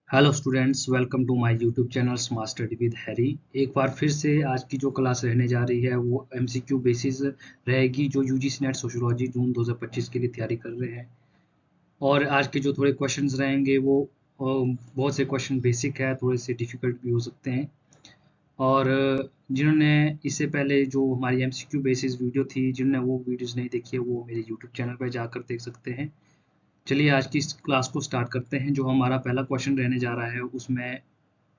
Hello students, welcome to my YouTube channel smart study with Harry. एक बार फिर से आज की जो क्लास रहने जा रही है वो एमसीक्यू बेसिस रहेगी, जो यूजीसी नेट सोशियोलॉजी जून 2025 के लिए तैयारी कर रहे हैं। और आज के जो थोड़े क्वेश्चंस रहेंगे वो बहुत से क्वेश्चन बेसिक है, थोड़े से डिफिकल्ट भी हो सकते हैं। और जिन्होंने इससे पहले जो हमारी एमसीक्यू बेसिस वीडियो थी, जिन्होंने वो वीडियोज़ नहीं देखी है वो मेरे यूट्यूब चैनल पर जाकर देख सकते हैं। चलिए आज की इस क्लास को स्टार्ट करते हैं। जो हमारा पहला क्वेश्चन रहने जा रहा है उसमें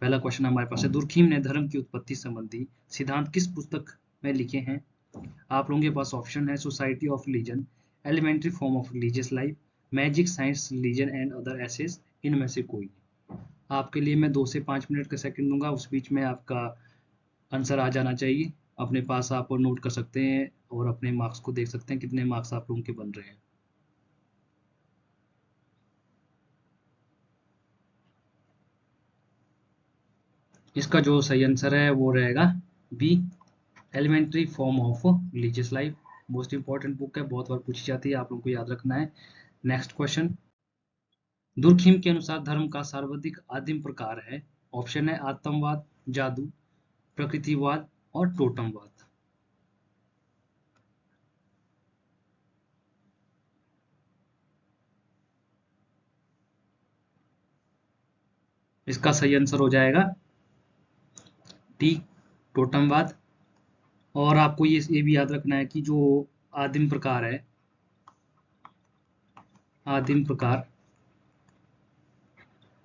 पहला क्वेश्चन हमारे पास है, दुर्खिम ने धर्म की उत्पत्ति संबंधी सिद्धांत किस पुस्तक में लिखे हैं? आप लोगों के पास ऑप्शन है, society of religion, elementary form of religious life, magic science religion and other essays, इनमें से कोई। आपके लिए मैं 2 से 5 मिनट का सेकंड दूंगा, उस बीच में आपका आंसर आ जाना चाहिए। अपने पास आप नोट कर सकते हैं और अपने मार्क्स को देख सकते हैं कितने मार्क्स आप लोगों के बन रहे हैं। इसका जो सही आंसर है वो रहेगा B, elementary form of religious life. Most important book है, बहुत बार पूछी जाती है, आप लोगों को याद रखना है। नेक्स्ट क्वेश्चन, दुर्खिम के अनुसार धर्म का सर्वाधिक आदिम प्रकार है। ऑप्शन है आतंकवाद, जादू, प्रकृतिवाद और टोटमवाद। इसका सही आंसर हो जाएगा डी, टोटमवाद। और आपको ये भी याद रखना है कि जो आदिम प्रकार है, आदिम प्रकार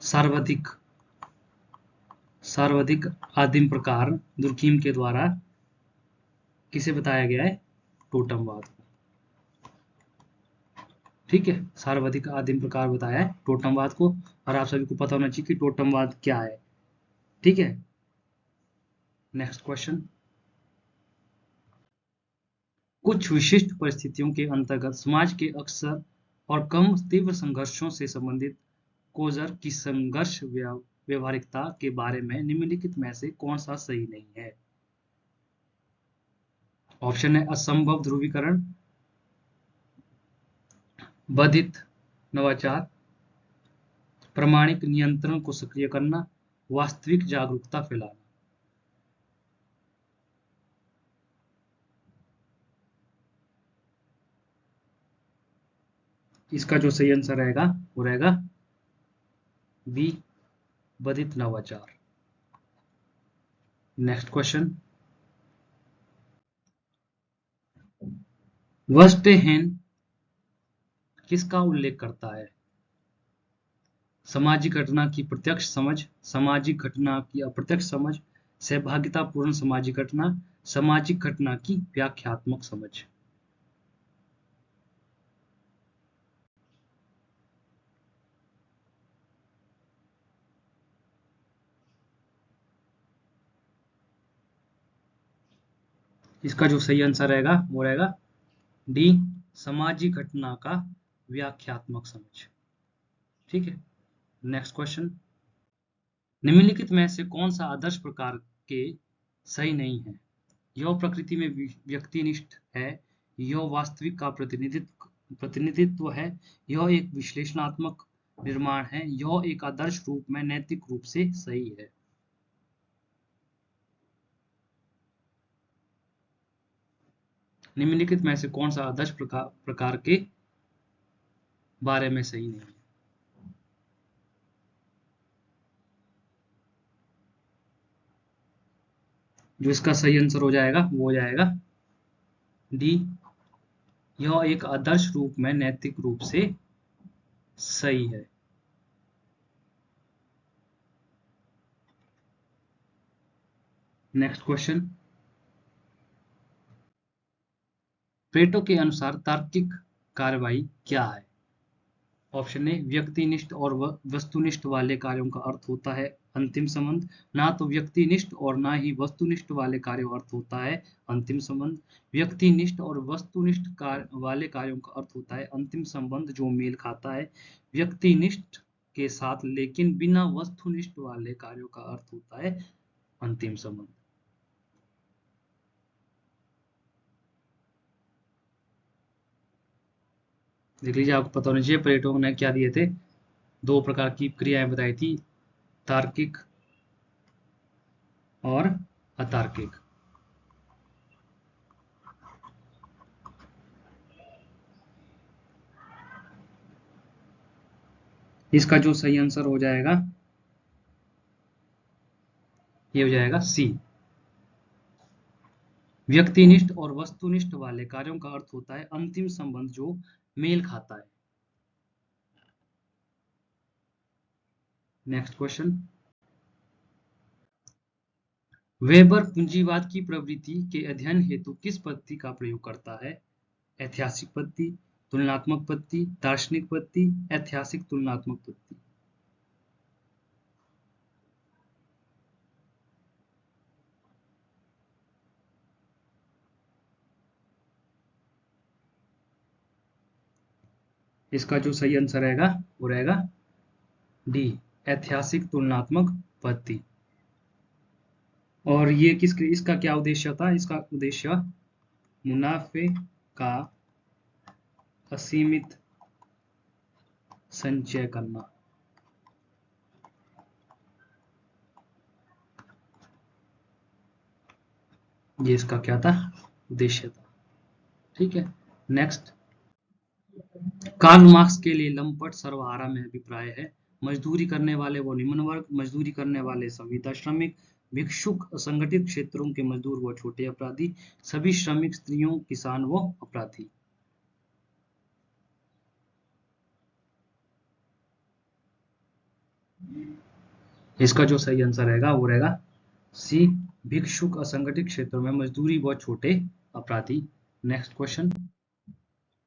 सर्वाधिक सर्वाधिक आदिम प्रकार दुर्खिम के द्वारा किसे बताया गया है? टोटमवाद को। ठीक है, सर्वाधिक आदिम प्रकार बताया है टोटमवाद को। और आप सभी को पता होना चाहिए कि टोटमवाद क्या है। ठीक है, नेक्स्ट क्वेश्चन, कुछ विशिष्ट परिस्थितियों के अंतर्गत समाज के अक्सर और कम तीव्र संघर्षों से संबंधित कोजर की संघर्ष व्यवहारिकता के बारे में निम्नलिखित में से कौन सा सही नहीं है? ऑप्शन है असंभव ध्रुवीकरण, बाधित नवाचार, प्रामाणिक नियंत्रण को सक्रिय करना, वास्तविक जागरूकता फैलाना। इसका जो सही आंसर रहेगा वो रहेगा बी, बाधित नवाचार। नेक्स्ट क्वेश्चन, वर्स्टेहेन किसका उल्लेख करता है? सामाजिक घटना की प्रत्यक्ष समझ, सामाजिक घटना की अप्रत्यक्ष समझ, सहभागितापूर्ण सामाजिक घटना, सामाजिक घटना की व्याख्यात्मक समझ। इसका जो सही आंसर रहेगा वो रहेगा डी, सामाजिक घटना का व्याख्यात्मक समझ। ठीक है, नेक्स्ट क्वेश्चन, निम्नलिखित में से कौन सा आदर्श प्रकार के सही नहीं है? यह प्रकृति में व्यक्तिनिष्ठ है, यह वास्तविक का प्रतिनिधित्व है, यह एक विश्लेषणात्मक निर्माण है, यह एक आदर्श रूप में नैतिक रूप से सही है। निम्नलिखित में से कौन सा आदर्श प्रकार के बारे में सही नहीं है? जो इसका सही आंसर हो जाएगा वो हो जाएगा डी, यह एक आदर्श रूप में नैतिक रूप से सही है। नेक्स्ट क्वेश्चन, प्लेटो के अनुसार तार्किक कार्रवाई क्या है? ऑप्शन ए, व्यक्तिनिष्ठ और वस्तुनिष्ठ वाले कार्यों का अर्थ होता है अंतिम संबंध। ना तो व्यक्तिनिष्ठ और ना ही वस्तुनिष्ठ वाले कार्यों का अर्थ होता है अंतिम संबंध। व्यक्तिनिष्ठ और वस्तुनिष्ठ वाले कार्यों का अर्थ होता है अंतिम संबंध जो मेल खाता है व्यक्तिनिष्ठ के साथ, लेकिन बिना वस्तुनिष्ठ वाले कार्यों का अर्थ होता है अंतिम संबंध। देख लीजिए, आपको पता होना चाहिए प्लेटो ने क्या दिए थे, 2 प्रकार की क्रियाएं बताई थी, तार्किक और अतार्किक। इसका जो सही आंसर हो जाएगा ये हो जाएगा सी। व्यक्तिनिष्ठ और वस्तुनिष्ठ वाले कार्यों का अर्थ होता है अंतिम संबंध जो मेल खाता है। Next question. वेबर पूंजीवाद की प्रवृत्ति के अध्ययन हेतु किस पद्धति का प्रयोग करता है? ऐतिहासिक पद्धति, तुलनात्मक पद्धति, दार्शनिक पद्धति, ऐतिहासिक तुलनात्मक पद्धति। इसका जो सही आंसर रहेगा वो रहेगा डी, ऐतिहासिक तुलनात्मक पद्धति। और ये इसका क्या उद्देश्य था? इसका उद्देश्य मुनाफे का असीमित संचय करना। ये इसका क्या था? उद्देश्य था। ठीक है, नेक्स्ट। कार्ल मार्क्स के लिए लंपट सर्वहारा में अभिप्राय है मजदूरी करने वाले वो निम्न वर्ग, मजदूरी करने वाले संविदा श्रमिक, भिक्षुक, असंगठित क्षेत्रों के मजदूर व छोटे अपराधी, सभी श्रमिक, स्त्रियों, किसान व अपराधी। इसका जो सही आंसर रहेगा वो रहेगा सी, भिक्षुक, असंगठित क्षेत्रों में मजदूरी व छोटे अपराधी। Next question.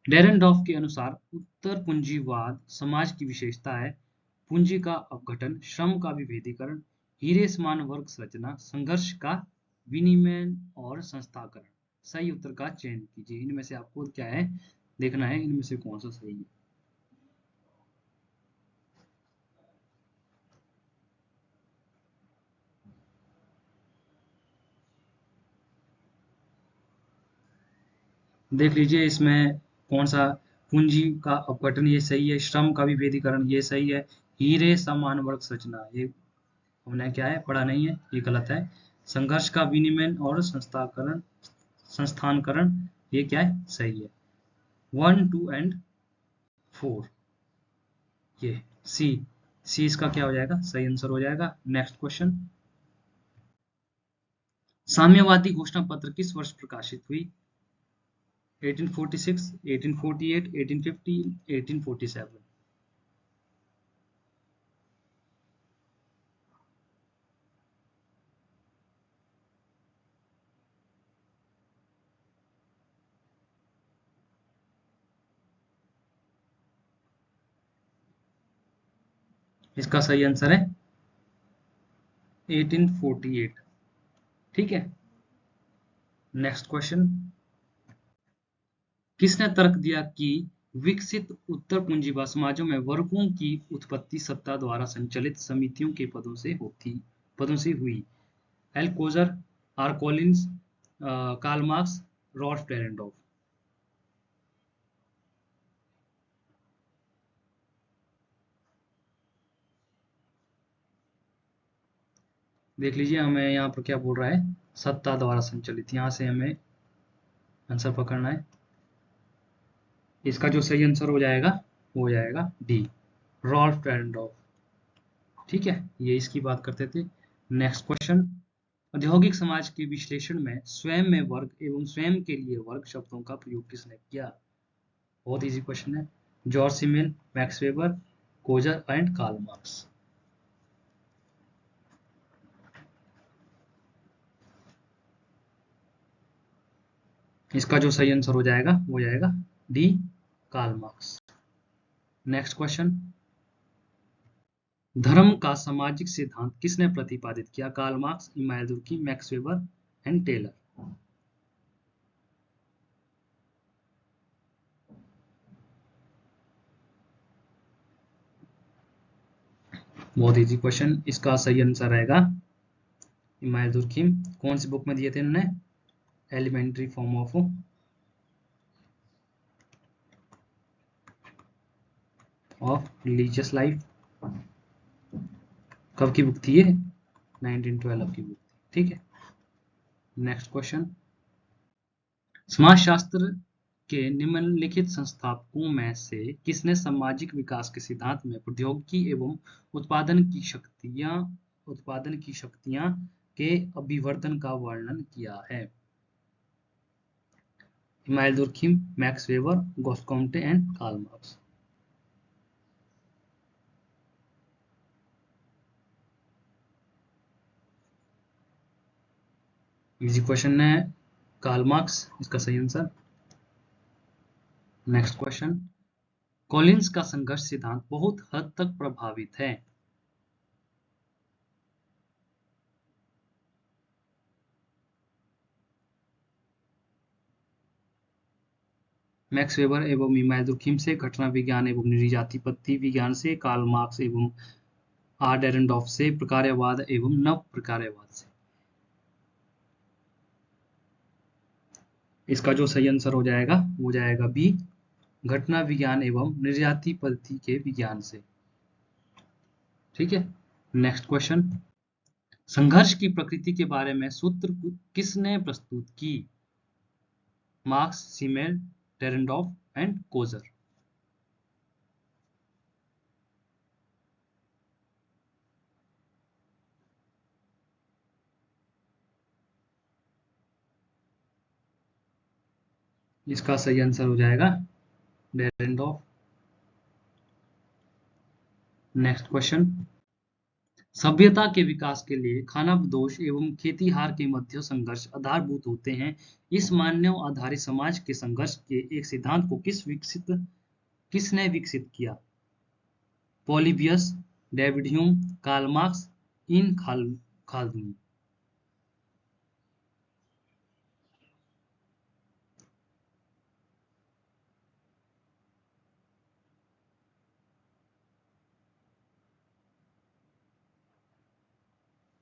डेरेनडॉर्फ के अनुसार उत्तर पूंजीवाद समाज की विशेषता है पूंजी का अपघटन, श्रम का विभेदीकरण, हीरे समान वर्ग संरचना, संघर्ष का विनिमय और संस्थाकरण। सही उत्तर का चयन कीजिए। इनमें से आपको क्या है देखना है, इनमें से कौन सा सही है। देख लीजिए इसमें कौन सा। पूंजी का अपघटन ये सही है, श्रम का विभेदीकरण ये सही है, हीरे समान वर्ग संरचना ये हमने क्या है पढ़ा नहीं है, ये गलत है। संघर्ष का विनिमय और संस्थानकरण ये क्या है सही है। 1, 2 एंड 4 ये सी। सी इसका क्या हो जाएगा सही आंसर हो जाएगा। Next question. साम्यवादी घोषणा पत्र किस वर्ष प्रकाशित हुई? 1846, 1848, 1850, 1847। इसका सही आंसर है 1848। ठीक है, नेक्स्ट क्वेश्चन। किसने तर्क दिया कि विकसित उत्तर पूंजीवाद समाजों में वर्गों की उत्पत्ति सत्ता द्वारा संचालित समितियों के पदों से हुई? L Coser, R Collins, Karl Marx, Ralf Dahrendorf. देख लीजिए हमें यहाँ पर क्या बोल रहा है, सत्ता द्वारा संचालित, यहाँ से हमें आंसर पकड़ना है। इसका जो सही आंसर हो जाएगा वो हो जाएगा डी, रॉल्फ डेरेनडॉर्फ। ठीक है, ये इसकी बात करते थे। Next question. औद्योगिक समाज के विश्लेषण में स्वयं में वर्ग एवं स्वयं के लिए वर्ग शब्दों का प्रयोग किसने किया? बहुत इजी क्वेश्चन है। George Simmel, Max Weber, Coser and Karl Marx. इसका जो सही आंसर हो जाएगा वो हो जाएगा D, Karl Marx. Next question. धर्म का सामाजिक सिद्धांत किसने प्रतिपादित किया? Karl Marx, Emmanuel Durkheim, Max Weber and Taylor. बहुत इजी क्वेश्चन, इसका सही आंसर रहेगा इमानुएल दुर्कीम। कौन सी बुक में दिए थे इन्होंने? Elementary form of religious life. कब की बुक थी ये? 1912 की बुक थी। ठीक है, नेक्स्ट क्वेश्चन। समाजशास्त्र के निम्नलिखित संस्थापकों में से किसने सामाजिक विकास के सिद्धांत में प्रौद्योगिकी एवं उत्पादन की शक्तियां के अभिवर्धन का वर्णन किया है? Emmanuel Durkheim, Max Weber, Auguste Comte and Karl Marx. Easy question है, कार्ल मार्क्स इसका सही आंसर। Next question. कॉलिंस का संघर्ष सिद्धांत बहुत हद तक प्रभावित है। मैक्स वेबर एवं इमानुएल दुर्खिम से, घटना विज्ञान एवं निर्जातिपत्ति विज्ञान से, कार्ल मार्क्स एवं आर डेरेनडॉर्फ से, प्रकार्यवाद एवं नव प्रकार्यवाद से। इसका जो सही आंसर हो जाएगा वो जाएगा बी, घटना विज्ञान एवं निर्जातिपत्ति के विज्ञान से। ठीक है, नेक्स्ट क्वेश्चन। संघर्ष की प्रकृति के बारे में सूत्र किसने प्रस्तुत की? Marx, Simmel, Dahrendorf and Coser. इसका सही आंसर हो जाएगा डेरेनडॉर्फ। Next question. सभ्यता के विकास के लिए खानाबदोश एवं खेतीहार के मध्य संघर्ष आधारभूत होते हैं। इस मानव आधारित समाज के संघर्ष के एक सिद्धांत को किसने विकसित किया? Polybius, David Hume, Karl Marx, Ibn Khaldun.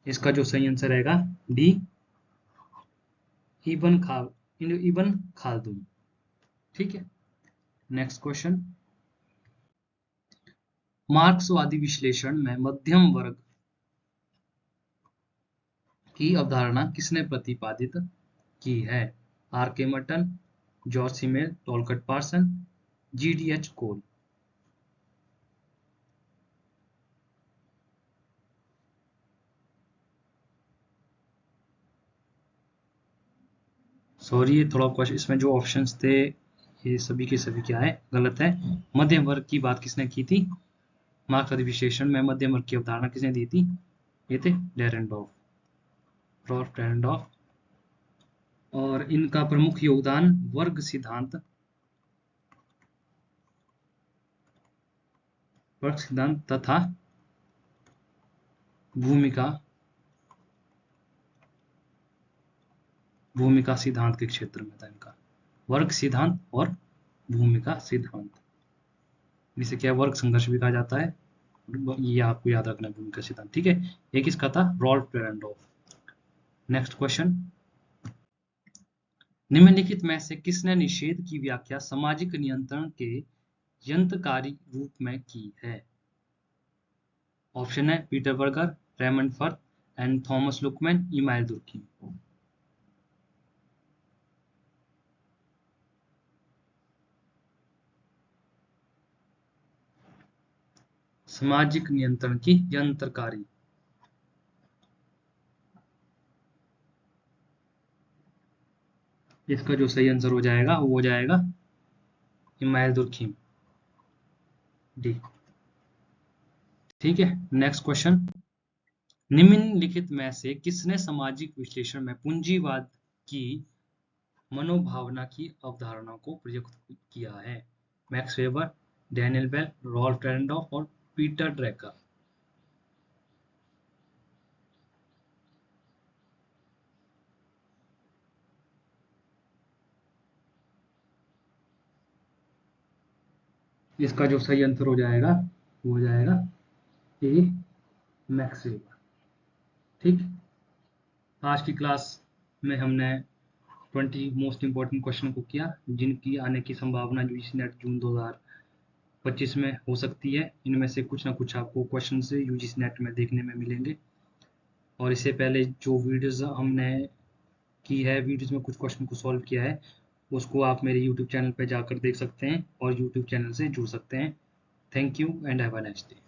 इसका जो सही आंसर रहेगा डी, इबन खाल्दून। ठीक है, नेक्स्ट क्वेश्चन। मार्क्सवादी विश्लेषण में मध्यम वर्ग की अवधारणा किसने प्रतिपादित की है? आर के मटन, जॉर्ज सीमेल, टॉलकट पार्सन, जीडीएच कोल। सॉरी, ये थोड़ा क्वेश्चन, इसमें जो ऑप्शंस थे ये सभी के सभी क्या है, गलत है। मध्यम वर्ग की बात किसने की थी? मार्क्सवादी विश्लेषण में मध्यम वर्ग की अवधारणा किसने दी थी? ये थे डेरेनडॉर्फ, रॉल्फ डेरेनडॉर्फ। और इनका प्रमुख योगदान वर्ग सिद्धांत तथा भूमिका सिद्धांत के क्षेत्र में था इनका। वर्ग सिद्धांत और भूमिका सिद्धांत, जिसे क्या वर्ग संघर्ष भी कहा जाता है। ये आपको याद रखना है, भूमिका सिद्धांत। ठीक है, एक इसका था रॉल्फ डेरेनडॉर्फ। Next question. निम्नलिखित में से किसने निषेध की व्याख्या सामाजिक नियंत्रण के यंत्रकारी रूप में की है? ऑप्शन है Peter Berger, Raymond Firth and Thomas Luckmann, Emmanuel Durkheim. सामाजिक नियंत्रण की यंत्रकारी। इसका जो सही आंसर हो जाएगा वो हो जाएगा इमानुएल दुर्खिम, डी। ठीक है, नेक्स्ट क्वेश्चन। निम्नलिखित में से किसने सामाजिक विश्लेषण में पूंजीवाद की मनोभावना की अवधारणा को प्रयुक्त किया है? Max Weber, Daniel Bell, Ralf Dahrendorf और पीटर ड्रैकर। इसका जो सही आंसर हो जाएगा वो हो जाएगा ए, मैक्स वेबर। ठीक, आज की क्लास में हमने 20 मोस्ट इंपॉर्टेंट क्वेश्चन को किया, जिनकी आने की संभावना यूजीसी नेट जून 2025 2025 में हो सकती है। इनमें से कुछ ना कुछ आपको क्वेश्चन से यूजीसी नेट में देखने में मिलेंगे। और इससे पहले जो वीडियोस हमने की है, वीडियोस में कुछ क्वेश्चन को सॉल्व किया है, उसको आप मेरे यूट्यूब चैनल पर जाकर देख सकते हैं और यूट्यूब चैनल से जुड़ सकते हैं। Thank you and have a nice day.